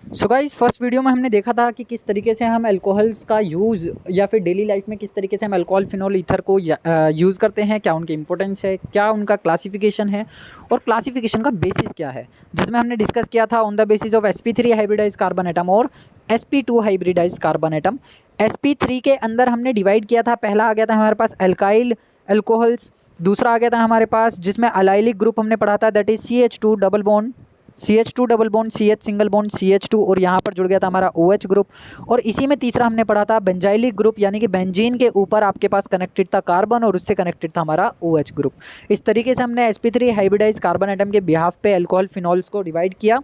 So guys first video में हमने देखा था कि किस तरीके से हम अल्कोहल्स का यूज़ या फिर डेली लाइफ में किस तरीके से हम अल्कोहल फिनॉल ईथर को यूज़ करते हैं, क्या उनकी इंपॉर्टेंस है, क्या उनका क्लासिफिकेशन है और क्लासिफिकेशन का बेसिस क्या है, जिसमें हमने डिस्कस किया था on the basis of sp3 hybridize carbon atom और sp2 hybridise carbon atom. sp3 के अंदर हमने डिवाइड किया था, पहला आ गया था हमारे पास अल्काइल अल्कोहल्स, दूसरा आ गया था हमारे पास जिसमें अलाइलिक ग्रुप हमने पढ़ा था that is CH2 double bond CH2 double bond CH single bond CH2 और यहाँ पर जुड़ गया था हमारा OH ग्रुप। और इसी में तीसरा हमने पढ़ा था बेंजाइलिक ग्रुप, यानी कि बेंजीन के ऊपर आपके पास कनेक्टेड था कार्बन और उससे कनेक्टेड था हमारा OH ग्रुप। इस तरीके से हमने sp3 हाइब्रिडाइज कार्बन एटम के बिहाफ पे अल्कोहल फिनॉल्स को डिवाइड किया।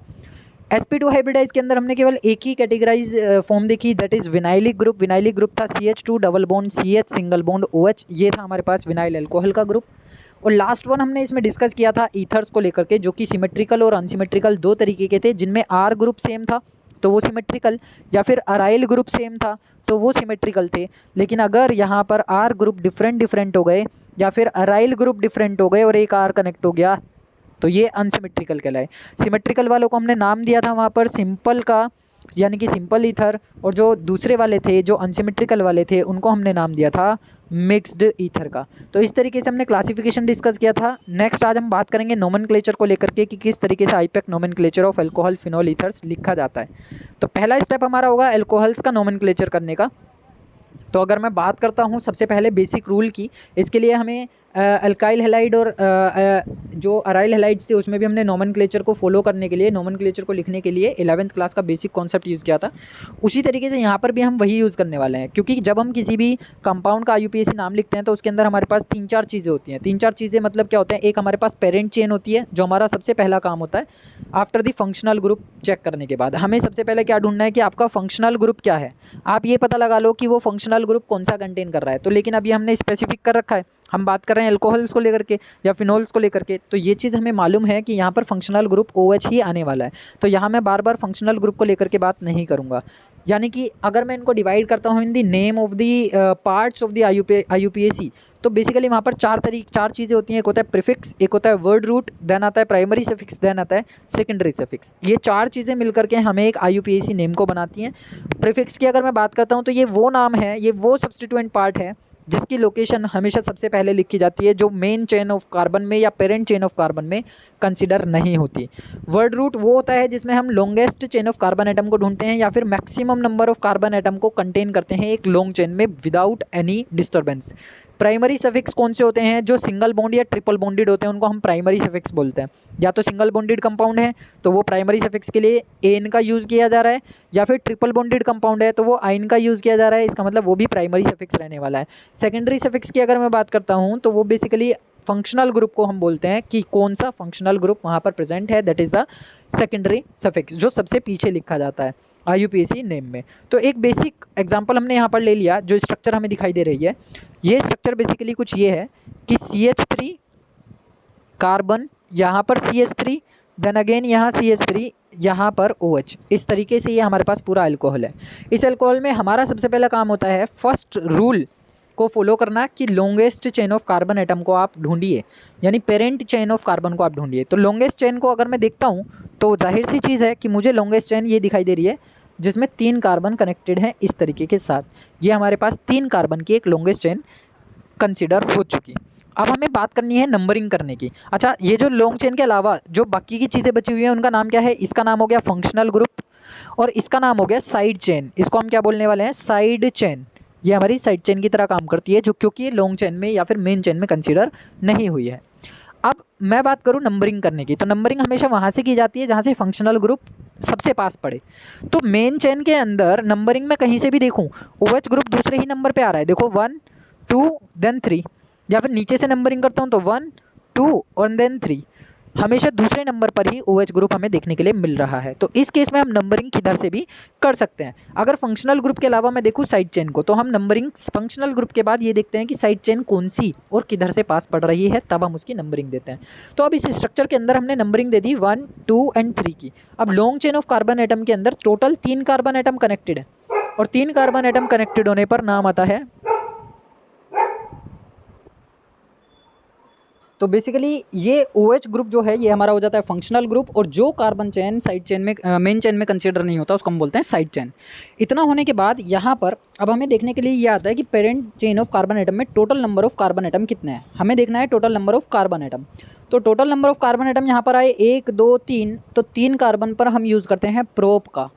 sp2 हाइब्रिडाइज के अंदर हमने केवल एक ही कैटेगराइज फॉर्म देखी that is vinylic group. Vinylic group था CH2 double bond CH single bond OH, ये था हमारे पास विनाइल अल्कोहल का ग्रुप। और लास्ट वन हमने इसमें डिस्कस किया था ईथर्स को लेकर के, जो कि सिमेट्रिकल और अनसिमेट्रिकल दो तरीके के थे, जिनमें आर ग्रुप सेम था तो वो सिमेट्रिकल, या फिर अराइल ग्रुप सेम था तो वो सिमेट्रिकल थे। लेकिन अगर यहाँ पर आर ग्रुप डिफरेंट हो गए या फिर अराइल ग्रुप डिफरेंट हो गए और एक आर कनेक्ट हो गया तो ये अनसिमेट्रिकल कहलाए। सिमेट्रिकल वालों को हमने नाम दिया था वहाँ पर सिंपल का, यानी कि सिंपल ईथर, और जो दूसरे वाले थे जो अनसिमेट्रिकल वाले थे उनको हमने नाम दिया था मिक्स्ड ईथर का। तो इस तरीके से हमने क्लासिफिकेशन डिस्कस किया था। नेक्स्ट आज हम बात करेंगे नोमेनक्लेचर को लेकर के कि किस तरीके से IUPAC nomenclature of alcohol phenol ethers लिखा जाता है। तो पहला स्टेप हमारा होगा अल्कोहल्स का नोमेनक्लेचर करने का। तो अगर मैं बात करता हूँ सबसे पहले बेसिक रूल की, इसके लिए हमें अल्काइल हैलाइड और जो अराइल हैलाइड्स थे उसमें भी हमने नोमेनक्लेचर को फॉलो करने के लिए, नोमेनक्लेचर को लिखने के लिए 11th क्लास का बेसिक कॉन्सेप्ट यूज़ किया था। उसी तरीके से यहाँ पर भी हम वही यूज़ करने वाले हैं, क्योंकि जब हम किसी भी कंपाउंड का IUPAC नाम लिखते हैं तो उसके अंदर हमारे पास 3-4 चीज़ें होती हैं। 3-4 चीज़ें मतलब क्या होते हैं, एक हमारे पास पेरेंट चेन होती है जो हमारा सबसे पहला काम होता है। After the functional group check करने के बाद हमें सबसे पहले क्या ढूंढना है कि आपका फंक्शनल ग्रुप क्या है। आप ये पता लगा लो कि वो फंक्शनल ग्रुप कौन सा कंटेन कर रहा है। तो लेकिन अभी हमने स्पेसिफिक कर रखा है, हम बात कर रहे हैं अल्कोहल्स को लेकर के या फिनोल्स को लेकर के, तो ये चीज़ हमें मालूम है कि यहाँ पर फंक्शनल ग्रुप OH ही आने वाला है। तो यहाँ मैं बार बार फंक्शनल ग्रुप को लेकर के बात नहीं करूँगा। यानी कि अगर मैं इनको डिवाइड करता हूँ in the name of the parts of the IUPAC, तो बेसिकली वहाँ पर चार चीज़ें होती हैं। एक होता है प्रीफिक्स, एक होता है वर्ड रूट, देन आता है प्राइमरी सफिक्स, देन आता है सेकेंडरी सफिक्स। ये चार चीज़ें मिलकर के हमें एक IUPAC नेम को बनाती हैं। प्रीफिक्स की अगर मैं बात करता हूँ तो ये वो नाम है, ये वो सब्स्टिट्यूएंट पार्ट है जिसकी लोकेशन हमेशा सबसे पहले लिखी जाती है, जो मेन चेन ऑफ कार्बन में या पेरेंट चेन ऑफ कार्बन में कंसिडर नहीं होती। वर्ड रूट वो होता है जिसमें हम longest chain of carbon atom को ढूंढते हैं या फिर maximum number of carbon atom को कंटेन करते हैं एक लॉन्ग चेन में without any disturbance. Primary suffix कौन से होते हैं, जो सिंगल बॉन्ड या ट्रिपल बॉन्डेड होते हैं उनको हम प्राइमरी सफिक्स बोलते हैं। या तो सिंगल बॉन्डेड कंपाउंड है तो वो प्राइमरी सफिक्स के लिए एन का यूज़ किया जा रहा है, या फिर ट्रिपल बॉन्डेड कंपाउंड है तो वो आइन का यूज़ किया जा रहा है, इसका मतलब वो भी प्राइमरी सफिक्स रहने वाला है। सेकेंडरी सफिक्स की अगर मैं बात करता हूँ तो वो बेसिकली फंक्शनल ग्रुप को हम बोलते हैं कि कौन सा फंक्शनल ग्रुप वहाँ पर प्रेजेंट है, that is the secondary suffix, जो सबसे पीछे लिखा जाता है IUPAC नेम में। तो एक बेसिक एग्जांपल हमने यहाँ पर ले लिया, जो स्ट्रक्चर हमें दिखाई दे रही है, ये स्ट्रक्चर बेसिकली कुछ ये है कि CH3 कार्बन, यहाँ पर CH3, देन अगेन यहाँ CH3, यहाँ पर OH। इस तरीके से ये हमारे पास पूरा अल्कोहल है। इस अल्कोहल में हमारा सबसे पहला काम होता है फर्स्ट रूल को फॉलो करना कि longest chain of carbon atom को आप ढूंढिए, यानी पेरेंट चेन ऑफ कार्बन को आप ढूंढिए। तो लॉन्गेस्ट चेन को अगर मैं देखता हूँ तो जाहिर सी चीज़ है कि मुझे लॉन्गेस्ट चेन ये दिखाई दे रही है जिसमें 3 कार्बन कनेक्टेड हैं इस तरीके के साथ। ये हमारे पास 3 कार्बन की एक लॉन्गेस्ट चेन कंसिडर हो चुकी। अब हमें बात करनी है नंबरिंग करने की। अच्छा, ये जो लॉन्ग चेन के अलावा जो बाकी की चीज़ें बची हुई हैं उनका नाम क्या है, इसका नाम हो गया फंक्शनल ग्रुप और इसका नाम हो गया साइड चेन। इसको हम क्या बोलने वाले हैं, साइड चेन। ये हमारी साइड चेन की तरह काम करती है, जो क्योंकि ये लॉन्ग चेन में या फिर मेन चेन में कंसिडर नहीं हुई है। अब मैं बात करूँ नंबरिंग करने की, तो नंबरिंग हमेशा वहाँ से की जाती है जहाँ से फंक्शनल ग्रुप सबसे पास पड़े। तो मेन चेन के अंदर नंबरिंग में कहीं से भी देखूँ OH ग्रुप दूसरे ही नंबर पे आ रहा है, देखो 1 2 देन 3, या फिर नीचे से नंबरिंग करता हूँ तो 1 2 और देन 3, हमेशा दूसरे नंबर पर ही OH ग्रुप हमें देखने के लिए मिल रहा है। तो इस केस में हम नंबरिंग किधर से भी कर सकते हैं। अगर फंक्शनल ग्रुप के अलावा मैं देखूँ साइड चेन को, तो हम नंबरिंग फंक्शनल ग्रुप के बाद ये देखते हैं कि साइड चेन कौन सी और किधर से पास पड़ रही है, तब हम उसकी नंबरिंग देते हैं। तो अब इस स्ट्रक्चर के अंदर हमने नंबरिंग दे दी 1 2 एंड 3 की। अब long chain of carbon atom के अंदर टोटल 3 कार्बन एटम कनेक्टेड है और 3 कार्बन एटम कनेक्टेड होने पर नाम आता है, तो बेसिकली ये OH ग्रुप जो है ये हमारा हो जाता है फंक्शनल ग्रुप, और जो कार्बन चेन साइड चेन में मेन चेन में कंसीडर नहीं होता उसको हम बोलते हैं साइड चेन। इतना होने के बाद यहाँ पर अब हमें देखने के लिए ये आता है कि parent chain of carbon atom में total number of carbon atom कितने हैं, हमें देखना है total number of carbon atom. तो total number of carbon atom यहाँ पर आए 1 2 3, तो 3 कार्बन पर हम यूज़ करते हैं प्रोप का।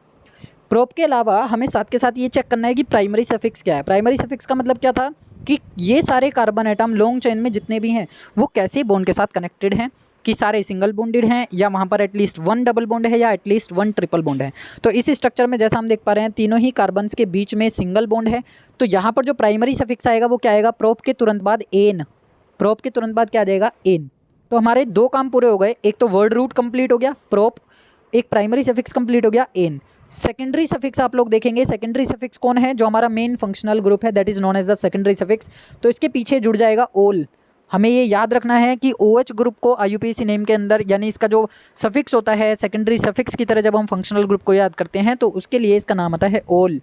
प्रोप के अलावा हमें साथ के साथ ये चेक करना है कि प्राइमरी सफिक्स क्या है। प्राइमरी सफिक्स का मतलब क्या था कि ये सारे कार्बन एटम लॉन्ग चेन में जितने भी हैं वो कैसे बॉन्ड के साथ कनेक्टेड हैं, कि सारे सिंगल बॉन्डेड हैं या वहाँ पर एटलीस्ट 1 डबल बॉन्ड है या एटलीस्ट 1 ट्रिपल बॉन्ड है। तो इस स्ट्रक्चर में जैसा हम देख पा रहे हैं तीनों ही कार्बन्स के बीच में सिंगल बॉन्ड है। तो यहाँ पर जो प्राइमरी सफिक्स आएगा वो क्या आएगा, प्रोप के तुरंत बाद एन। प्रोप के तुरंत बाद क्या आ जाएगा, एन। तो हमारे 2 काम पूरे हो गए, एक तो वर्ड रूट कंप्लीट हो गया प्रोप, एक प्राइमरी सफिक्स कंप्लीट हो गया एन। सेकेंडरी सफिक्स आप लोग देखेंगे, सेकेंडरी सफिक्स कौन है, जो हमारा मेन फंक्शनल ग्रुप है, that is known as the secondary suffix. तो इसके पीछे जुड़ जाएगा ओल। हमें ये याद रखना है कि OH ग्रुप को IUPAC नेम के अंदर, यानी इसका जो सफिक्स होता है सेकेंडरी सफिक्स की तरह जब हम फंक्शनल ग्रुप को याद करते हैं तो उसके लिए इसका नाम आता है ओल।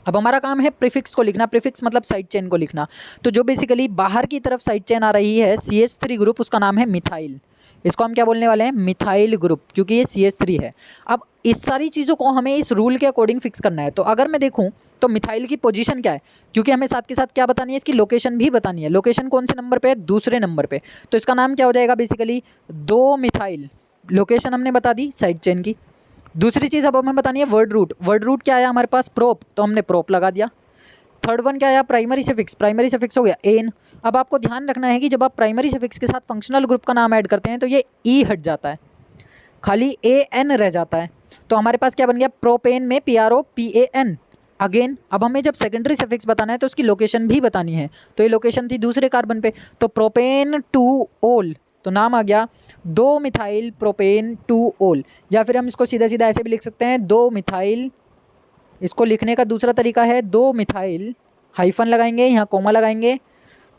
अब हमारा काम है प्रीफिक्स को लिखना। प्रीफिक्स मतलब साइड चेन को लिखना। तो जो बेसिकली बाहर की तरफ साइड चेन आ रही है CH3 ग्रुप, उसका नाम है मिथाइल। इसको हम क्या बोलने वाले हैं, मिथाइल ग्रुप, क्योंकि ये CH3 है। अब इस सारी चीज़ों को हमें इस रूल के अकॉर्डिंग फिक्स करना है। तो अगर मैं देखूं तो मिथाइल की पोजीशन क्या है, क्योंकि हमें साथ के साथ क्या बतानी है, इसकी लोकेशन भी बतानी है। लोकेशन कौन से नंबर पे है, दूसरे नंबर पे। तो इसका नाम क्या हो जाएगा बेसिकली 2 मिथाइल। लोकेशन हमने बता दी साइड चेन की। दूसरी चीज़ अब हमें बतानी है वर्ड रूट। वर्ड रूट क्या आया हमारे पास, प्रोप, तो हमने प्रोप लगा दिया। थर्ड वन क्या आया, प्राइमरी सफिक्स। प्राइमरी सफिक्स हो गया एन। अब आपको ध्यान रखना है कि जब आप प्राइमरी सफिक्स के साथ फंक्शनल ग्रुप का नाम ऐड करते हैं तो ये ई हट जाता है, खाली AN रह जाता है। तो हमारे पास क्या बन गया, प्रोपेन में PROPAN। अगेन अब हमें जब सेकेंडरी सफिक्स बताना है तो उसकी लोकेशन भी बतानी है। तो ये लोकेशन थी दूसरे कार्बन पे, तो प्रोपेन 2 ओल, तो नाम आ गया 2 मिथाइल प्रोपेन 2 ओल। या फिर हम इसको सीधा सीधा ऐसे भी लिख सकते हैं 2 मिथाइल। इसको लिखने का दूसरा तरीका है 2 मिथाइल, हाइफन लगाएंगे, यहाँ कोमा लगाएंगे,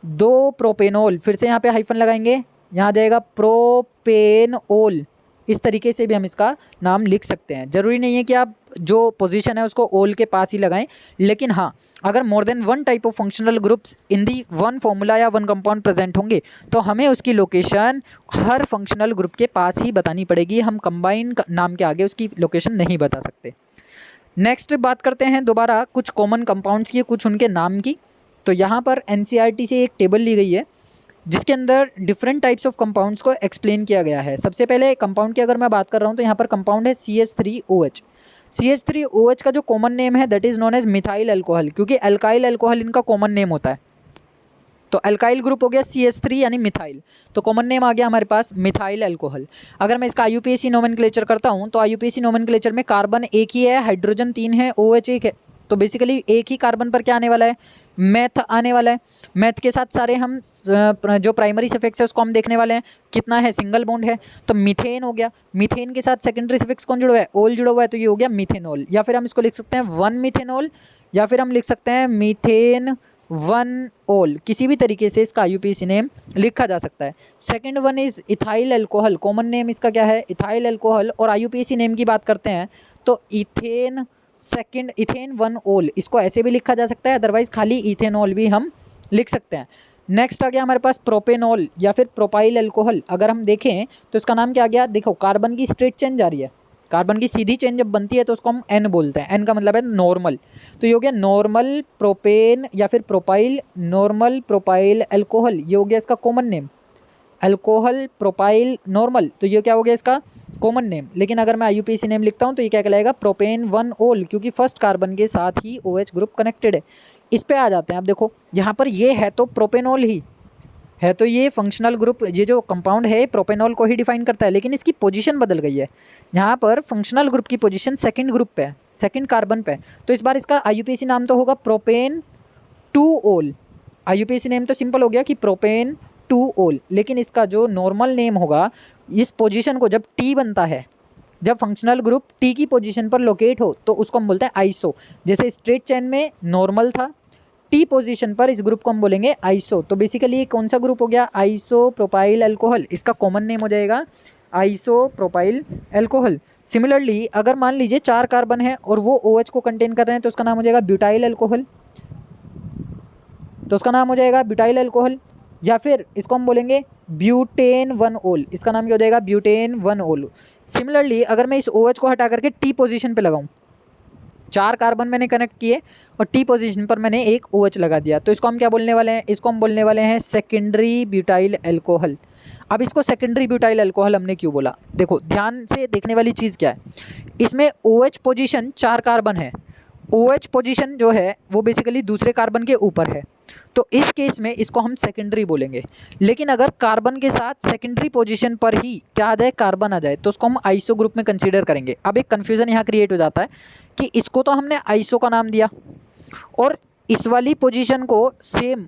2 प्रोपेनोल, फिर से यहाँ पे हाइफन लगाएंगे, यहाँ जाएगा प्रोपेनोल। इस तरीके से भी हम इसका नाम लिख सकते हैं। ज़रूरी नहीं है कि आप जो पोजीशन है उसको ओल के पास ही लगाएं, लेकिन हाँ अगर more than 1 type of functional groups in the 1 formula या 1 कंपाउंड प्रेजेंट होंगे तो हमें उसकी लोकेशन हर फंक्शनल ग्रुप के पास ही बतानी पड़ेगी। हम कंबाइन नाम के आगे उसकी लोकेशन नहीं बता सकते। नेक्स्ट बात करते हैं दोबारा कुछ कॉमन कंपाउंड्स की, कुछ उनके नाम की। तो यहाँ पर NCERT से एक टेबल ली गई है जिसके अंदर डिफरेंट टाइप्स ऑफ कंपाउंड्स को एक्सप्लेन किया गया है। सबसे पहले कंपाउंड की अगर मैं बात कर रहा हूँ तो यहाँ पर कंपाउंड है CH3OH। CH3OH का जो कॉमन नेम है that is known as methyl alcohol, क्योंकि अल्काइल अल्कोहल इनका कॉमन नेम होता है। तो अल्काइल ग्रुप हो गया CH3 यानी मिथाइल, तो कॉमन नेम आ गया हमारे पास मिथाइल अल्कोहल। अगर मैं इसका IUPAC नोमेनक्लेचर करता हूँ तो IUPAC नोमेनक्लेचर में कार्बन एक ही है, हाइड्रोजन 3 है, OH एक है। तो बेसिकली एक ही कार्बन पर क्या आने वाला है, मैथ आने वाला है। मैथ के साथ सारे हम जो प्राइमरी सफिक्स है उसको हम देखने वाले हैं, कितना है, सिंगल बॉन्ड है। तो मीथेन हो गया, मीथेन के साथ सेकेंडरी सफिक्स कौन जुड़ा हुआ है, ओल जुड़ा हुआ है, तो ये हो गया मीथेनॉल। या फिर हम इसको लिख सकते हैं 1 मीथेनॉल, या फिर हम लिख सकते हैं मीथेन 1 ओल। किसी भी तरीके से इसका IUPAC नेम लिखा जा सकता है। Second one is ethyl alcohol, common name इसका क्या है, इथाइल अल्कोहल। और IUPAC नेम की बात करते हैं तो इथेन सेकेंड, इथेन 1 ओल, इसको ऐसे भी लिखा जा सकता है, अदरवाइज खाली इथेनॉल भी हम लिख सकते हैं। नेक्स्ट आ गया हमारे पास प्रोपेनॉल या फिर प्रोपाइल अल्कोहल। अगर हम देखें तो इसका नाम क्या आ गया, देखो कार्बन की स्ट्रेट चेन जा रही है, कार्बन की सीधी चेन जब बनती है तो उसको हम N बोलते हैं। N का मतलब है नॉर्मल, तो ये हो गया नॉर्मल प्रोपेन या फिर प्रोपाइल, नॉर्मल प्रोपाइल अल्कोहल, ये हो गया इसका common name. Alcohol propyl normal, तो ये क्या हो गया इसका कॉमन नेम। लेकिन अगर मैं IUPAC नेम लिखता हूँ तो ये क्या कहलाएगा, प्रोपेन 1 ओल, क्योंकि फर्स्ट कार्बन के साथ ही OH ग्रुप कनेक्टेड है। इस पे आ जाते हैं। अब देखो यहाँ पर ये है तो प्रोपेनॉल ही है, तो ये फंक्शनल ग्रुप, ये जो कंपाउंड है प्रोपेनॉल को ही डिफाइन करता है, लेकिन इसकी पोजीशन बदल गई है। यहाँ पर फंक्शनल ग्रुप की पोजीशन सेकंड ग्रुप पे है, सेकंड कार्बन पे। तो इस बार इसका IUPAC नाम तो होगा प्रोपेन 2 ओल। IUPAC नेम तो सिंपल हो गया कि प्रोपेन 2 ओल, लेकिन इसका जो नॉर्मल नेम होगा, इस पोजीशन को जब T बनता है, जब फंक्शनल ग्रुप T की पोजीशन पर लोकेट हो तो उसको हम बोलते हैं आइसो। जैसे स्ट्रेट चेन में नॉर्मल था, T पोजीशन पर इस ग्रुप को हम बोलेंगे आइसो। तो बेसिकली ये कौन सा ग्रुप हो गया, आइसो प्रोपाइल अल्कोहल, इसका कॉमन नेम हो जाएगा आइसो प्रोपाइल अल्कोहल। सिमिलरली अगर मान लीजिए 4 कार्बन है और वो OH को कंटेन कर रहे हैं तो उसका नाम हो जाएगा ब्यूटाइल अल्कोहल, तो उसका नाम हो जाएगा ब्यूटाइल अल्कोहल। या फिर इसको हम बोलेंगे ब्यूटेन 1 ओल, इसका नाम क्या हो जाएगा, ब्यूटेन 1 ओल। सिमिलरली अगर मैं इस OH को हटा करके T पोजीशन पे लगाऊं, 4 कार्बन मैंने कनेक्ट किए और T पोजीशन पर मैंने एक OH लगा दिया, तो इसको हम क्या बोलने वाले हैं, इसको हम बोलने वाले हैं सेकेंडरी ब्यूटाइल अल्कोहल। अब इसको सेकेंडरी ब्यूटाइल अल्कोहल हमने क्यों बोला, देखो ध्यान से देखने वाली चीज़ क्या है, इसमें OH पोजीशन 4 कार्बन है, OH पोजीशन जो है वो बेसिकली दूसरे कार्बन के ऊपर है, तो इस केस में इसको हम सेकेंडरी बोलेंगे। लेकिन अगर कार्बन के साथ सेकेंडरी पोजीशन पर ही क्या आ जाए, कार्बन आ जाए, तो उसको हम आइसो ग्रुप में कंसीडर करेंगे। अब एक कन्फ्यूज़न यहाँ क्रिएट हो जाता है कि इसको तो हमने आइसो का नाम दिया और इस वाली पोजीशन को सेम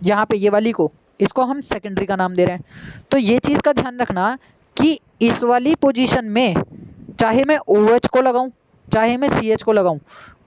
यहाँ पे ये वाली को, इसको हम सेकेंडरी का नाम दे रहे हैं। तो ये चीज़ का ध्यान रखना कि इस वाली पोजीशन में चाहे मैं OH को लगाऊं चाहे मैं CH को लगाऊं,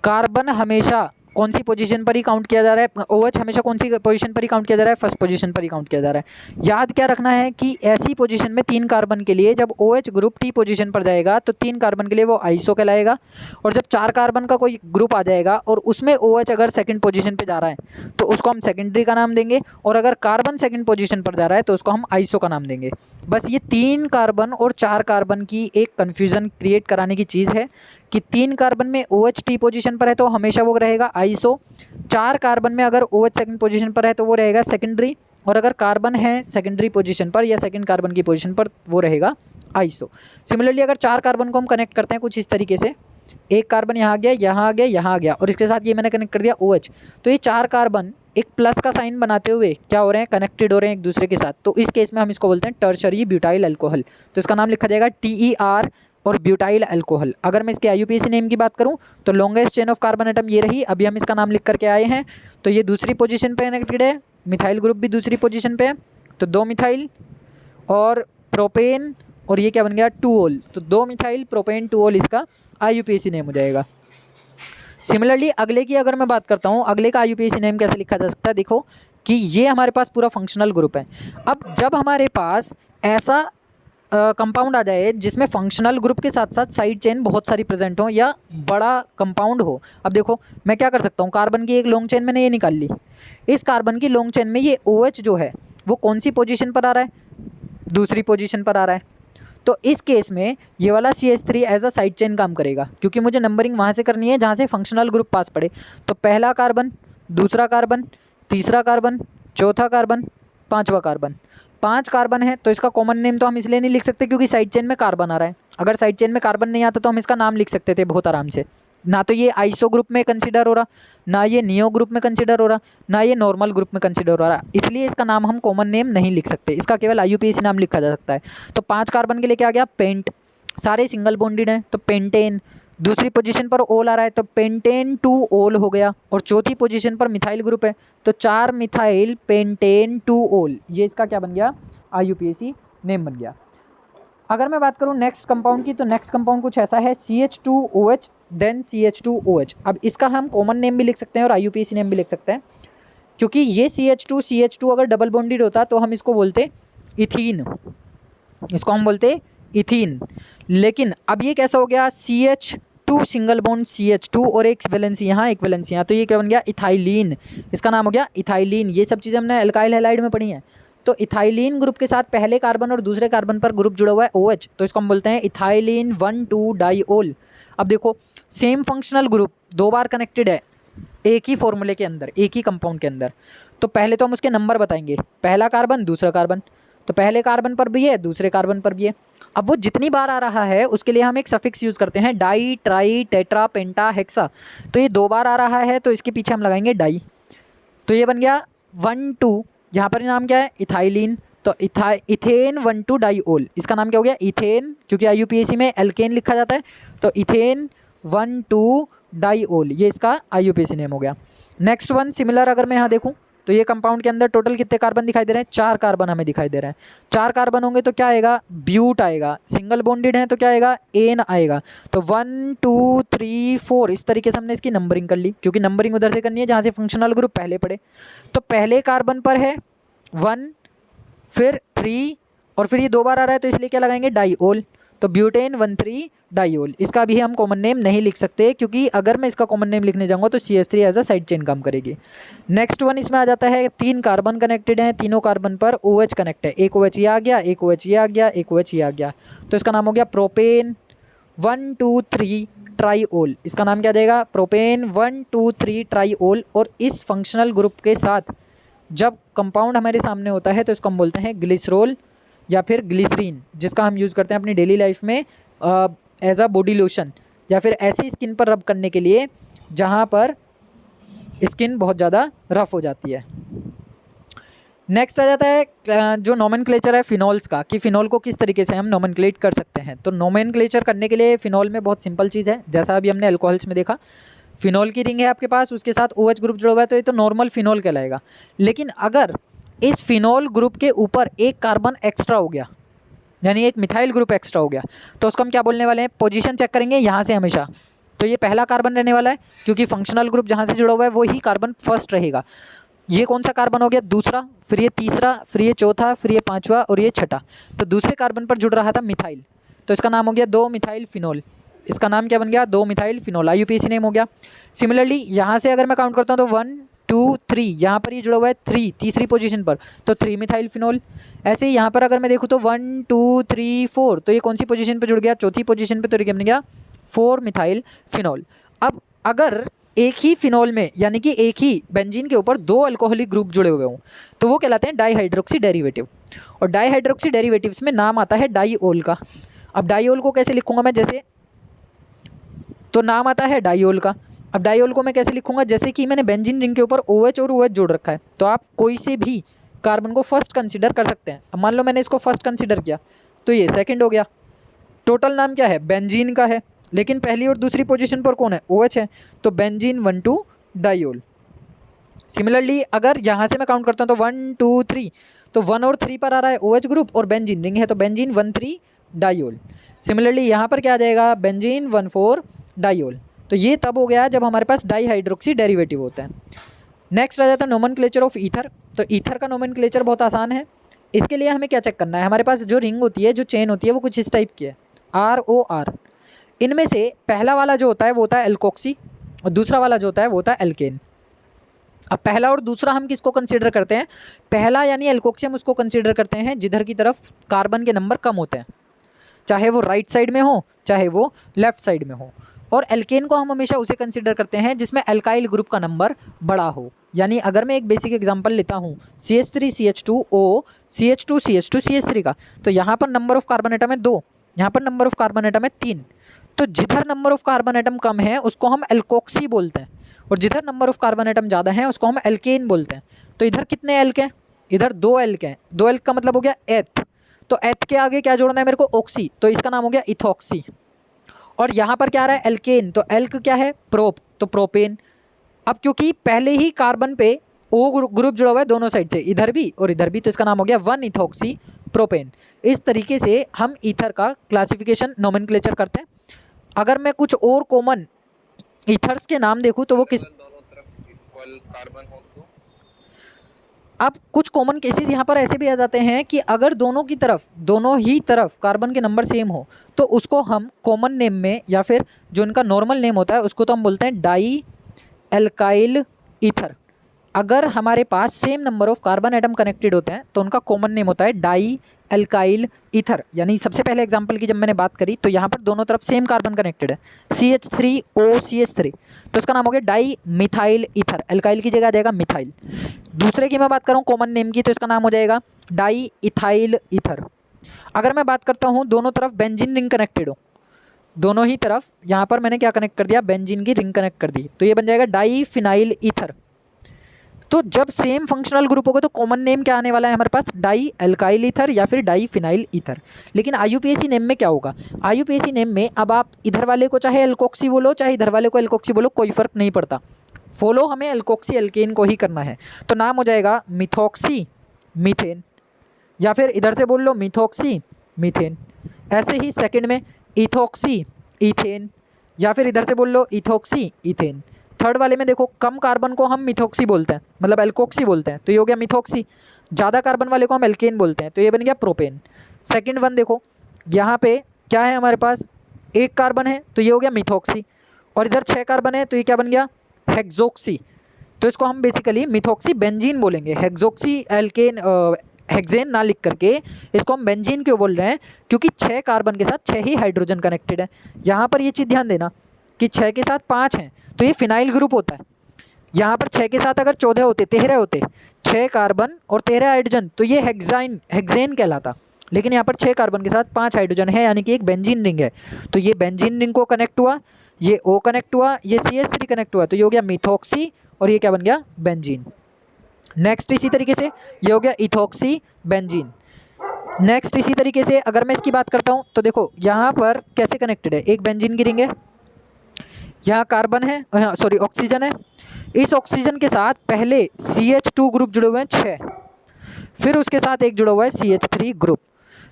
कार्बन हमेशा कौन सी पोजीशन पर ही काउंट किया जा रहा है, OH हमेशा कौन सी पोजीशन पर ही काउंट किया जा रहा है, फर्स्ट पोजीशन पर ही काउंट किया जा रहा है। याद क्या रखना है कि ऐसी पोजीशन में 3 कार्बन के लिए जब OH ग्रुप T पोजीशन पर जाएगा तो 3 कार्बन के लिए वो आइसो कहलाएगा, और जब 4 कार्बन का कोई ग्रुप आ जाएगा और उसमें OH अगर सेकंड पोजीशन पर जा रहा है तो उसको हम सेकेंडरी का नाम देंगे, और अगर कार्बन सेकंड पोजीशन पर जा रहा है तो उसको हम आइसो का नाम देंगे। बस ये 3 कार्बन और 4 कार्बन की एक कन्फ्यूज़न क्रिएट कराने की चीज़ है कि 3 कार्बन में OH T पोजीशन पर है तो हमेशा वो रहेगा आइसो, 4 कार्बन में अगर OH सेकंड पोजीशन पर है तो वो रहेगा सेकेंडरी, और अगर कार्बन है सेकेंडरी पोजीशन पर या सेकंड कार्बन की पोजीशन पर वो रहेगा आइसो। सिमिलरली अगर 4 कार्बन को हम कनेक्ट करते हैं कुछ इस तरीके से, एक कार्बन यहाँ आ गया, यहाँ आ गया, यहाँ आ गया, और इसके साथ ये मैंने कनेक्ट कर दिया OH, तो ये 4 कार्बन एक प्लस का साइन बनाते हुए क्या हो रहे हैं, कनेक्टेड हो रहे हैं एक दूसरे के साथ। तो इस केस में हम इसको बोलते हैं टर्शरी ब्यूटाइल अल्कोहल, तो इसका नाम लिखा जाएगा TER और ब्यूटाइल अल्कोहल। अगर मैं इसके IUPAC नेम की बात करूं तो longest chain of carbon atom ये रही, अभी हम इसका नाम लिख करके आए हैं, तो ये दूसरी पोजीशन पे कनेक्टेड है, मिथाइल ग्रुप भी दूसरी पोजीशन पे है, तो 2 मिथाइल और प्रोपेन, और ये क्या बन गया 2 ओल, तो 2 मिथाइल प्रोपेन 2 ओल इसका IUPAC नेम हो जाएगा। सिमिलरली अगले की अगर मैं बात करता हूँ, अगले का IUPAC नेम कैसे लिखा जा सकता है, देखो कि ये हमारे पास पूरा फंक्शनल ग्रुप है। अब जब हमारे पास ऐसा कंपाउंड आ जाए जिसमें फंक्शनल ग्रुप के साथ साथ साइड चेन बहुत सारी प्रेजेंट हो या बड़ा कंपाउंड हो, अब देखो मैं क्या कर सकता हूँ, कार्बन की एक लॉन्ग चेन मैंने ये निकाल ली, इस कार्बन की लॉन्ग चेन में ये OH जो है वो कौन सी पोजीशन पर आ रहा है, दूसरी पोजीशन पर आ रहा है, तो इस केस में ये वाला CH3 as a side chain काम करेगा, क्योंकि मुझे नंबरिंग वहाँ से करनी है जहाँ से फंक्शनल ग्रुप पास पड़े। तो पहला कार्बन, दूसरा कार्बन, तीसरा कार्बन, चौथा कार्बन, पांचवा कार्बन, 5 कार्बन है, तो इसका कॉमन नेम तो हम इसलिए नहीं लिख सकते क्योंकि साइड चेन में कार्बन आ रहा है। अगर साइड चेन में कार्बन नहीं आता तो हम इसका नाम लिख सकते थे बहुत आराम से, ना तो ये आइसो ग्रुप में कंसिडर हो रहा, ना ये नियो ग्रुप में कंसिडर हो रहा, ना ये नॉर्मल ग्रुप में कंसिडर हो रहा, इसलिए इसका नाम हम कॉमन नेम नहीं लिख सकते, इसका केवल IUPAC नाम लिखा जा सकता है। तो 5 कार्बन के लिए क्या आ गया, पेंट, सारे सिंगल बॉन्डेड हैं तो पेंटेन, दूसरी पोजीशन पर ओल आ रहा है तो पेंटेन 2 ओल हो गया, और चौथी पोजीशन पर मिथाइल ग्रुप है तो 4 मिथाइल पेंटेन 2 ओल, ये इसका क्या बन गया, IUPAC नेम बन गया। अगर मैं बात करूँ नेक्स्ट कंपाउंड की, तो नेक्स्ट कंपाउंड कुछ ऐसा है CH2OH देन CH2OH। अब इसका हम कॉमन नेम भी लिख सकते हैं और IUPAC नेम भी लिख सकते हैं, क्योंकि ये CH2 अगर डबल बॉन्डेड होता तो हम इसको बोलते इथीन, इसको हम बोलते इथीन। लेकिन अब ये कैसा हो गया, CH2 सिंगल बॉन्ड CH2 और एक वैलेंसी यहाँ एक वैलेंसी यहाँ, तो ये क्या बन गया, इथाइलिन, इसका नाम हो गया इथाइलिन। ये सब चीज़ें हमने एल्काइल हैलाइड में पढ़ी हैं। तो इथाइलिन ग्रुप के साथ पहले कार्बन और दूसरे कार्बन पर ग्रुप जुड़ा हुआ है OH, तो इसको हम बोलते हैं इथाइलिन 1,2 डाइओल। अब देखो सेम फंक्शनल ग्रुप 2 बार कनेक्टेड है एक ही फॉर्मूले के अंदर, एक ही कंपाउंड के अंदर, तो पहले तो हम उसके नंबर बताएंगे, पहला कार्बन दूसरा कार्बन, तो पहले कार्बन पर भी है दूसरे कार्बन पर भी है। अब वो जितनी बार आ रहा है उसके लिए हम एक सफिक्स यूज़ करते हैं, डाई, ट्राई, टेट्रा, पेंटा, हेक्सा। तो ये 2 बार आ रहा है तो इसके पीछे हम लगाएंगे डाई, तो ये बन गया 1,2, यहाँ पर नाम क्या है इथाइलिन, तो इथेन 1,2 डाइओल, इसका नाम क्या हो गया इथेन, क्योंकि IUPAC में एल्केन लिखा जाता है, तो इथेन 1,2 डाइओल, ये इसका IUPAC नेम हो गया। नेक्स्ट वन सिमिलर अगर मैं यहाँ देखूँ तो ये कंपाउंड के अंदर टोटल कितने कार्बन दिखाई दे रहे हैं, 4 कार्बन हमें दिखाई दे रहे हैं। 4 कार्बन होंगे तो क्या आएगा, ब्यूट आएगा, सिंगल बॉन्डेड है तो क्या आएगा, एन आएगा। तो 1 2 3 4 इस तरीके से हमने इसकी नंबरिंग कर ली, क्योंकि नंबरिंग उधर से करनी है जहाँ से फंक्शनल ग्रुप पहले पड़े। तो पहले कार्बन पर है 1, फिर 3, और फिर ये 2 बार आ रहा है तो इसलिए क्या लगाएंगे डाइओल, तो ब्यूटेन 1,3 डाइओल, इसका भी हम कॉमन नेम नहीं लिख सकते क्योंकि अगर मैं इसका कॉमन नेम लिखने जाऊँगा तो CH3 as a side chain काम करेगी। नेक्स्ट वन इसमें आ जाता है 3 कार्बन कनेक्टेड हैं, तीनों कार्बन पर OH कनेक्ट है, एक OH ये आ गया, एक OH ये आ गया, एक OH ये आ गया, तो इसका नाम हो गया प्रोपेन 1,2,3 ट्राईओल। इसका नाम क्या देगा? प्रोपेन 1,2,3 ट्राईओल। और इस फंक्शनल ग्रुप के साथ जब कंपाउंड हमारे सामने होता है तो इसको हम बोलते हैं ग्लिसरॉल या फिर ग्लिसरीन, जिसका हम यूज़ करते हैं अपनी डेली लाइफ में एज अ बॉडी लोशन या फिर ऐसी स्किन पर रब करने के लिए जहाँ पर स्किन बहुत ज़्यादा रफ हो जाती है। नेक्स्ट आ जाता है जो नोमेनक्लेचर है फिनॉल्स का, कि फिनॉल को किस तरीके से हम नोमेनक्लेट कर सकते हैं। तो नोमेनक्लेचर करने के लिए फिनॉल में बहुत सिंपल चीज़ है, जैसा अभी हमने अल्कोहल्स में देखा, फिनॉल की रिंग है आपके पास, उसके साथ OH ग्रुप जुड़ा हुआ है तो ये तो नॉर्मल फिनॉल कहलाएगा। लेकिन अगर इस फिनॉल ग्रुप के ऊपर एक कार्बन एक्स्ट्रा हो गया, यानी एक मिथाइल ग्रुप एक्स्ट्रा हो गया, तो उसको हम क्या बोलने वाले हैं? पोजीशन चेक करेंगे यहाँ से हमेशा, तो ये पहला कार्बन रहने वाला है क्योंकि फंक्शनल ग्रुप जहाँ से जुड़ा हुआ है वो ही कार्बन फर्स्ट रहेगा। ये कौन सा कार्बन हो गया? दूसरा, फिर ये तीसरा, फिर ये चौथा, फिर ये पाँचवा और ये छठा। तो दूसरे कार्बन पर जुड़ रहा था मिथाइल, तो इसका नाम हो गया 2 मिथाइल फिनॉल। इसका नाम क्या बन गया? 2 मिथाइल फिनॉल, IUPAC नेम हो गया। सिमिलरली यहाँ से अगर मैं काउंट करता हूँ तो 1 2 3, यहाँ पर ये जुड़ा हुआ है 3 तीसरी पोजीशन पर, तो 3 मिथाइल फिनॉल। ऐसे ही यहाँ पर अगर मैं देखूँ तो 1 2 3 4, तो ये कौन सी पोजीशन पर जुड़ गया? चौथी पोजीशन पर, तो ये बन गया 4 मिथाइल फिनॉल। अब अगर एक ही फिनॉल में यानी कि एक ही बेंजीन के ऊपर 2 अल्कोहलिक ग्रुप जुड़े हुए हों तो वो कहलाते हैं डाईहाइड्रोक्सी डेरिवेटिव। और डाईहाइड्रोक्सी डेरिवेटिव्स में नाम आता है डाईओल का। अब डाईओल को कैसे लिखूंगा मैं? जैसे, तो नाम आता है डाईओल का। अब डाईओल को मैं कैसे लिखूंगा? जैसे कि मैंने बेंजीन रिंग के ऊपर OH और OH जोड़ रखा है, तो आप कोई से भी कार्बन को फर्स्ट कंसिडर कर सकते हैं। अब मान लो मैंने इसको फर्स्ट कंसिडर किया तो ये सेकंड हो गया। टोटल नाम क्या है? बेंजीन का है, लेकिन पहली और दूसरी पोजीशन पर कौन है? OH है, तो बेंजीन 1,2 डाइओल। सिमिलरली अगर यहाँ से मैं काउंट करता हूँ तो 1 2 3, तो 1 और 3 पर आ रहा है OH ग्रुप और बेंजीन रिंग है, तो बेंजीन 1,3 डाइओल। सिमिलरली यहाँ पर क्या आ जाएगा? Benzene 1,4 diol. तो ये तब हो गया जब हमारे पास डाईहाइड्रोक्सी डेरिवेटिव होता है। नेक्स्ट आ जाता है नोमेनक्लेचर ऑफ ईथर। तो ईथर का नोमेनक्लेचर बहुत आसान है। इसके लिए हमें क्या चेक करना है? हमारे पास जो रिंग होती है, जो चेन होती है, वो कुछ इस टाइप की है, ROR। इनमें से पहला वाला जो होता है वो होता है एल्कोक्सी और दूसरा वाला जो होता है वो होता है एल्केन। अब पहला और दूसरा हम किसको कंसीडर करते हैं? पहला यानी एल्कोक्सी हम उसको कंसीडर करते हैं जिधर की तरफ कार्बन के नंबर कम होते हैं, चाहे वो राइट साइड में हो चाहे वो लेफ्ट साइड में हो। और एल्केन को हम हमेशा उसे कंसीडर करते हैं जिसमें एल्काइल ग्रुप का नंबर बड़ा हो। यानी अगर मैं एक बेसिक एग्जांपल लेता हूँ CH3CH2O CH2CH2 CH3 का, तो यहाँ पर नंबर ऑफ कार्बन एटम है 2, यहाँ पर नंबर ऑफ कार्बन एटम है 3। तो जिधर नंबर ऑफ कार्बन एटम कम है उसको हम एल्कोक्सी बोलते हैं और जिधर नंबर ऑफ कार्बन एटम ज़्यादा है उसको हम एल्केन बोलते हैं। तो इधर कितने एल्क हैं? इधर 2 एल्क हैं। 2 एल्क का मतलब हो गया एथ, तो एथ के आगे क्या जोड़ना है मेरे को? ऑक्सी, तो इसका नाम हो गया इथॉक्सी। और यहाँ पर क्या आ रहा है? एल्केन, तो एल्क क्या है? प्रोप, तो प्रोपेन। अब क्योंकि पहले ही कार्बन पे O ग्रुप जुड़ा हुआ है दोनों साइड से, इधर भी और इधर भी, तो इसका नाम हो गया 1 इथॉक्सी प्रोपेन। इस तरीके से हम ईथर का क्लासिफिकेशन नोमेनक्लेचर करते हैं। अगर मैं कुछ और कॉमन ईथर्स के नाम देखूँ तो वो किस, दोनों तरफ इक्वल कार्बन हो तो अब कुछ कॉमन केसेस यहाँ पर ऐसे भी आ जाते हैं कि अगर दोनों ही तरफ कार्बन के नंबर सेम हो तो उसको हम कॉमन नेम में या फिर जो इनका नॉर्मल नेम होता है उसको तो हम बोलते हैं डाई एल्काइल ईथर। अगर हमारे पास same number of carbon atom connected होते हैं तो उनका कॉमन नेम होता है डाई एल्काइल ईथर। यानी सबसे पहले एग्जांपल की जब मैंने बात करी तो यहाँ पर दोनों तरफ सेम कार्बन कनेक्टेड है, CH3OCH3, तो इसका नाम हो गया डाई मिथाइल ईथर। एल्काइल की जगह आ जाएगा मिथाइल। दूसरे की मैं बात करूँ कॉमन नेम की तो इसका नाम हो जाएगा डाई इथाइल ईथर। अगर मैं बात करता हूँ दोनों तरफ बेंजीन रिंग कनेक्टेड हो, दोनों ही तरफ यहाँ पर मैंने क्या कनेक्ट कर दिया? बेंजीन की रिंग कनेक्ट कर दी, तो ये बन जाएगा डाई फिनाइल ईथर। तो जब सेम फंक्शनल ग्रुप होगा तो कॉमन नेम क्या आने वाला है हमारे पास? डाई एल्काइल ईथर या फिर डाई फिनाइल ईथर। लेकिन IUPAC नेम में क्या होगा? IUPAC नेम में अब आप इधर वाले को चाहे एल्कोक्सी बोलो चाहे इधर वाले को एल्कोक्सी बोलो, कोई फ़र्क नहीं पड़ता, फॉलो हमें एल्कोक्सी एल्केन को ही करना है। तो नाम हो जाएगा मिथॉक्सी मीथेन, या फिर इधर से बोल लो मिथॉक्सी मीथेन। ऐसे ही सेकंड में इथॉक्सी ईथेन, या फिर इधर से बोल लो इथॉक्सी ईथेन। थर्ड वाले में देखो कम कार्बन को हम मिथॉक्सी बोलते हैं, मतलब एल्कोक्सी बोलते हैं, तो ये हो गया मिथॉक्सी। ज़्यादा कार्बन वाले को हम एल्केन बोलते हैं, तो ये बन गया प्रोपेन। सेकंड वन देखो यहाँ पे क्या है हमारे पास, एक कार्बन है तो ये हो गया मिथॉक्सी, और इधर 6 कार्बन है तो ये क्या बन गया, हेक्सोक्सी। तो इसको हम बेसिकली मिथॉक्सी बेंजीन बोलेंगे, हेक्सोक्सी एल्केन हेक्सेन ना लिख करके इसको हम बेंजीन क्यों बोल रहे हैं, क्योंकि 6 कार्बन के साथ 6 ही हाइड्रोजन कनेक्टेड है। यहाँ पर ये चीज़ ध्यान देना कि 6 के साथ 5 हैं तो ये फिनाइल ग्रुप होता है। यहाँ पर 6 के साथ अगर 14 होते, 13 होते, 6 कार्बन और 13 हाइड्रोजन, तो ये हेक्सेन कहलाता। लेकिन यहाँ पर 6 कार्बन के साथ 5 हाइड्रोजन है, यानी कि एक बेंजीन रिंग है। तो ये बेंजीन रिंग को कनेक्ट हुआ, ये O कनेक्ट हुआ, ये CH3 कनेक्ट हुआ, तो ये हो गया मिथॉक्सी और ये क्या बन गया, बेंजीन। नेक्स्ट इसी तरीके से ये हो गया इथॉक्सी बेंजीन। नेक्स्ट इसी तरीके से अगर मैं इसकी बात करता हूँ तो देखो यहाँ पर कैसे कनेक्टेड है, एक बेंजीन की रिंग है, यहाँ कार्बन है, सॉरी ऑक्सीजन है। इस ऑक्सीजन के साथ पहले CH2 ग्रुप जुड़े हुए हैं 6, फिर उसके साथ एक जुड़ा हुआ है CH3 ग्रुप।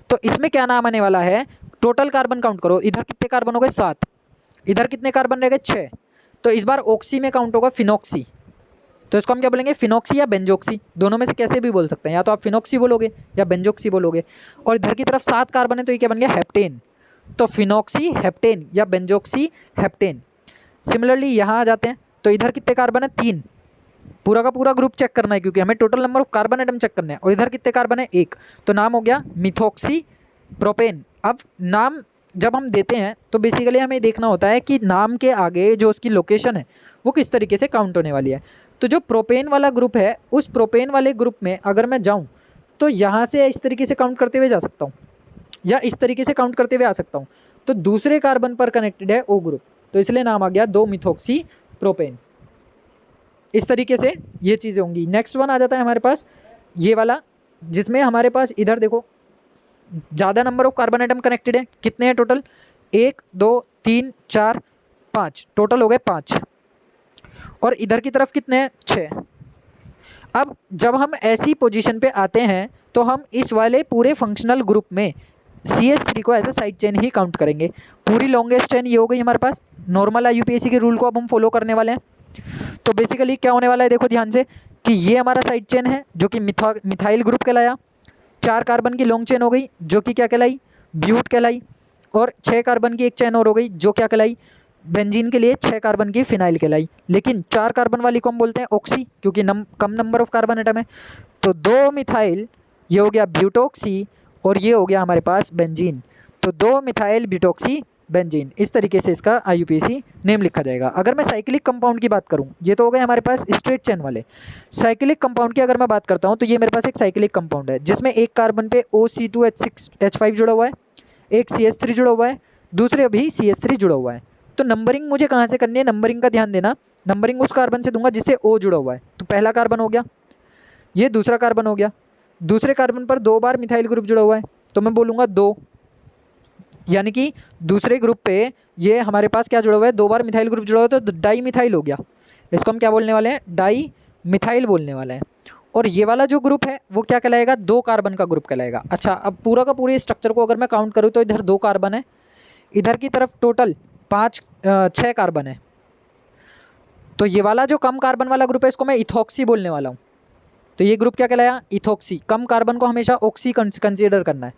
तो इसमें क्या नाम आने वाला है, टोटल कार्बन काउंट करो, इधर कितने कार्बन हो गए 7, इधर कितने कार्बन रह गए 6, तो इस बार ऑक्सी में काउंट होगा फिनॉक्सी। तो इसको हम क्या बोलेंगे, फिनॉक्सी या बेंजोक्सी, दोनों में से कैसे भी बोल सकते हैं, या तो आप फिनॉक्सी बोलोगे या बेंजोक्सी बोलोगे। और इधर की तरफ 7 कार्बन है तो ये क्या बन गया, हेप्टेन। तो फिनॉक्सी हेप्टेन या बेंजोक्सी हेप्टेन। सिमिलरली यहाँ आ जाते हैं तो इधर कितने कार्बन है, 3, पूरा का पूरा ग्रुप चेक करना है क्योंकि हमें total number of carbon atom check करना है। और इधर कितने कार्बन है, 1, तो नाम हो गया मिथॉक्सी प्रोपेन। अब नाम जब हम देते हैं तो बेसिकली हमें देखना होता है कि नाम के आगे जो उसकी लोकेशन है वो किस तरीके से काउंट होने वाली है। तो जो प्रोपेन वाला ग्रुप है, उस प्रोपेन वाले ग्रुप में अगर मैं जाऊं तो यहाँ से इस तरीके से काउंट करते हुए जा सकता हूँ, या इस तरीके से काउंट करते हुए आ सकता हूँ। तो दूसरे कार्बन पर कनेक्टेड है O ग्रुप, तो इसलिए नाम आ गया 2 मिथॉक्सी प्रोपेन। इस तरीके से ये चीज़ें होंगी। नेक्स्ट वन आ जाता है हमारे पास ये वाला, जिसमें हमारे पास इधर देखो ज़्यादा number of carbon atom connected है। कितने हैं टोटल, 1 2 3 4 5, टोटल हो गए 5। और इधर की तरफ कितने हैं, 6। अब जब हम ऐसी पोजीशन पे आते हैं तो हम इस वाले पूरे फंक्शनल ग्रुप में CH3 को एज ए साइड चेन ही काउंट करेंगे। पूरी लॉन्गेस्ट चेन ये हो गई हमारे पास। नॉर्मल IUPAC के रूल को अब हम फॉलो करने वाले हैं। तो बेसिकली क्या होने वाला है, देखो ध्यान से कि ये हमारा साइड चेन है जो कि मिथाइल ग्रुप कहलाया। 4 कार्बन की लॉन्ग चेन हो गई जो कि क्या कहलाई, ब्यूट कहलाई। और 6 कार्बन की एक चेन और हो गई जो क्या कहलाई, बेंजीन के लिए 6 कार्बन की फिनाइल कहलाई। लेकिन 4 कार्बन वाली को हम बोलते हैं ऑक्सी क्योंकि कम नंबर ऑफ कार्बन एटम है। तो 2 मिथाइल, ये हो गया ब्यूटोक्सी, और ये हो गया हमारे पास बेंजीन। तो 2 मिथाइल ब्यूटोक्सी बेंजीन, इस तरीके से इसका IUPAC नेम लिखा जाएगा। अगर मैं साइक्लिक कंपाउंड की बात करूं, ये तो हो गए हमारे पास स्ट्रेट चेन वाले। साइक्लिक कंपाउंड की अगर मैं बात करता हूं तो ये मेरे पास एक साइक्लिक कंपाउंड है जिसमें एक कार्बन पे OC2H5 जुड़ा हुआ है, एक CH3 जुड़ा हुआ है, दूसरे भी CH3 जुड़ा हुआ है। तो नंबरिंग मुझे कहाँ से करनी है, नंबरिंग का ध्यान देना। नंबरिंग उस कार्बन से दूंगा जिससे O जुड़ा हुआ है। तो पहला कार्बन हो गया, ये दूसरा कार्बन हो गया, दूसरे कार्बन पर 2 बार मिथाइल ग्रुप जुड़ा हुआ है तो मैं बोलूँगा 2, यानी कि दूसरे ग्रुप पे ये हमारे पास क्या जुड़ा हुआ है, 2 बार मिथाइल ग्रुप जुड़ा हुआ है तो डाई मिथाइल हो गया। इसको हम क्या बोलने वाले हैं, डाई मिथाइल बोलने वाले हैं। और ये वाला जो ग्रुप है वो क्या कहलाएगा, 2 कार्बन का ग्रुप कहलाएगा। अच्छा, अब पूरा का पूरे स्ट्रक्चर को अगर मैं काउंट करूँ तो इधर 2 कार्बन है, इधर की तरफ टोटल 6 कार्बन है। तो ये वाला जो कम कार्बन वाला ग्रुप है इसको मैं इथॉक्सी बोलने वाला हूँ। तो ये ग्रुप क्या कहलाया, इथॉक्सी। कम कार्बन को हमेशा ऑक्सी कंसीडर करना है।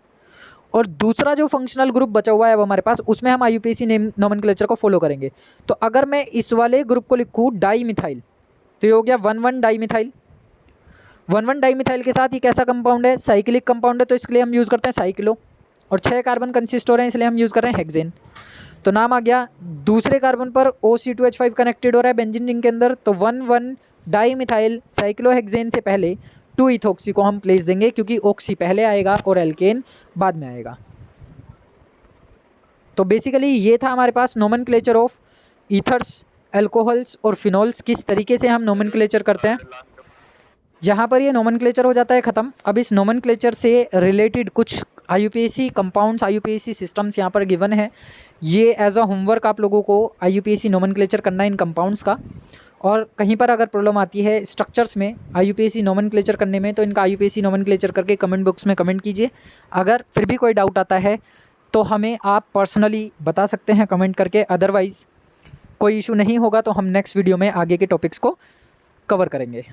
और दूसरा जो फंक्शनल ग्रुप बचा हुआ है वो हमारे पास, उसमें हम IUPAC नेम नोमेनक्लेचर को फॉलो करेंगे। तो अगर मैं इस वाले ग्रुप को लिखूँ डाई मिथाइल तो ये हो गया 1,1 डाई मिथाइल। 1,1 डाई मिथाइल के साथ ये कैसा कंपाउंड है, साइक्लिक कंपाउंड है, तो इसके लिए हम यूज़ करते हैं साइक्लो। और 6 कार्बन कंसिस्ट हो रहे हैं इसलिए हम यूज़ कर रहे हैं हेक्सेन। तो नाम आ गया, दूसरे कार्बन पर OC2H5 कनेक्टेड हो रहा है बेंजीन रिंग के अंदर, तो 1,1 डाई मिथाइल साइक्लोहेक्सेन से पहले 2 इथॉक्सी को हम प्लेस देंगे क्योंकि ऑक्सी पहले आएगा और एल्केन बाद में आएगा। तो बेसिकली ये था हमारे पास नोमेनक्लेचर ऑफ ईथर्स, अल्कोहल्स और फिनॉल्स, किस तरीके से हम नोमेनक्लेचर करते हैं। यहाँ पर ये नोमेनक्लेचर हो जाता है ख़त्म। अब इस नोमेनक्लेचर से रिलेटेड कुछ IUPAC कंपाउंड्स, IUPAC सिस्टम्स यहाँ पर गिवन है। ये एज अ होमवर्क आप लोगों को IUPAC नोमेनक्लेचर करना है इन कंपाउंड्स का। और कहीं पर अगर प्रॉब्लम आती है स्ट्रक्चर्स में IUPAC नोमेनक्लेचर करने में तो इनका IUPAC नोमेनक्लेचर करके कमेंट बॉक्स में कमेंट कीजिए। अगर फिर भी कोई डाउट आता है तो हमें आप पर्सनली बता सकते हैं कमेंट करके, अदरवाइज़ कोई इशू नहीं होगा तो हम नेक्स्ट वीडियो में आगे के टॉपिक्स को कवर करेंगे।